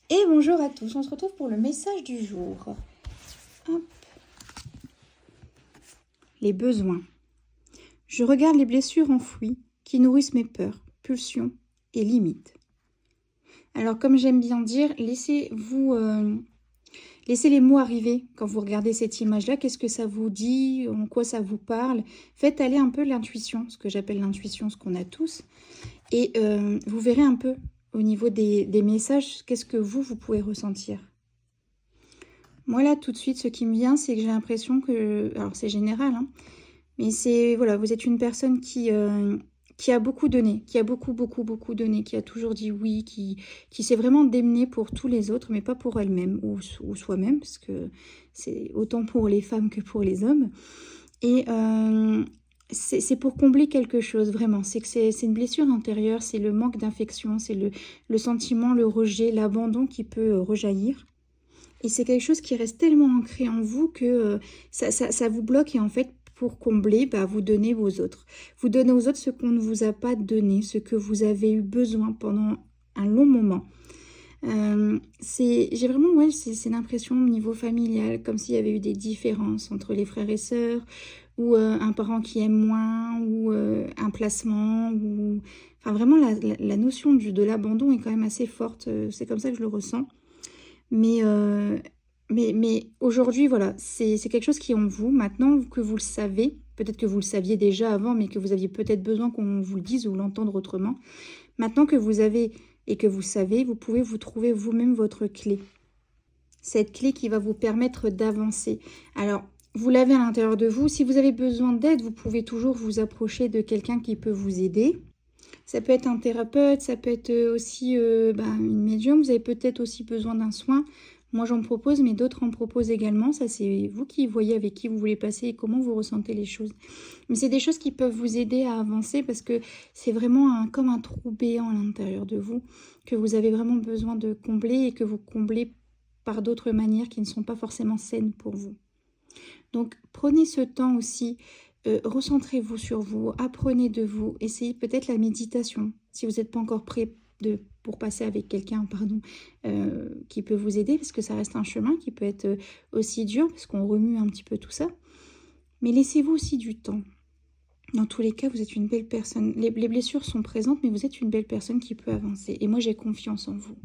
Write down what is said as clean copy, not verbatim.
Et bonjour à tous, on se retrouve pour le message du jour. Hop. Les besoins. Je regarde les blessures enfouies qui nourrissent mes peurs, pulsions et limites. Alors comme j'aime bien dire, laissez les mots arriver quand vous regardez cette image-là. Qu'est-ce que ça vous dit? En quoi ça vous parle? Faites aller un peu l'intuition, ce que j'appelle l'intuition, ce qu'on a tous. Et vous verrez un peu au niveau des messages, qu'est-ce que vous pouvez ressentir. Moi, là, tout de suite, ce qui me vient, c'est que j'ai l'impression que... Alors, c'est général, hein, mais c'est... Voilà, vous êtes une personne qui a beaucoup donné, qui a beaucoup donné, qui a toujours dit oui, qui s'est vraiment démenée pour tous les autres, mais pas pour elle-même ou soi-même, parce que c'est autant pour les femmes que pour les hommes. Et c'est pour combler quelque chose, vraiment. C'est que c'est une blessure intérieure, c'est le manque d'affection, c'est le sentiment, le rejet, l'abandon qui peut rejaillir. Et c'est quelque chose qui reste tellement ancré en vous que ça vous bloque. Et en fait, pour combler, vous donnez aux autres. Vous donnez aux autres ce qu'on ne vous a pas donné, ce que vous avez eu besoin pendant un long moment. J'ai vraiment, ouais, c'est l'impression au niveau familial, comme s'il y avait eu des différences entre les frères et sœurs, ou un parent qui aime moins, ou un placement, ou... Enfin, vraiment, la notion de l'abandon est quand même assez forte. C'est comme ça que je le ressens. Mais aujourd'hui, voilà, c'est quelque chose qui est en vous. Maintenant que vous le savez, peut-être que vous le saviez déjà avant, mais que vous aviez peut-être besoin qu'on vous le dise ou l'entendre autrement. Maintenant que vous avez et que vous savez, vous pouvez vous trouver vous-même votre clé. Cette clé qui va vous permettre d'avancer. Alors, vous l'avez à l'intérieur de vous. Si vous avez besoin d'aide, vous pouvez toujours vous approcher de quelqu'un qui peut vous aider. Ça peut être un thérapeute, ça peut être aussi une médium. Vous avez peut-être aussi besoin d'un soin. Moi, j'en propose, mais d'autres en proposent également. Ça, c'est vous qui voyez avec qui vous voulez passer et comment vous ressentez les choses. Mais c'est des choses qui peuvent vous aider à avancer parce que c'est vraiment comme un trou béant à l'intérieur de vous que vous avez vraiment besoin de combler et que vous comblez par d'autres manières qui ne sont pas forcément saines pour vous. Donc, prenez ce temps aussi. Recentrez-vous sur vous, apprenez de vous, essayez peut-être la méditation, si vous n'êtes pas encore prêt pour passer avec quelqu'un, qui peut vous aider, parce que ça reste un chemin qui peut être aussi dur, parce qu'on remue un petit peu tout ça. Mais laissez-vous aussi du temps. Dans tous les cas, vous êtes une belle personne. Les blessures sont présentes, mais vous êtes une belle personne qui peut avancer. Et moi, j'ai confiance en vous.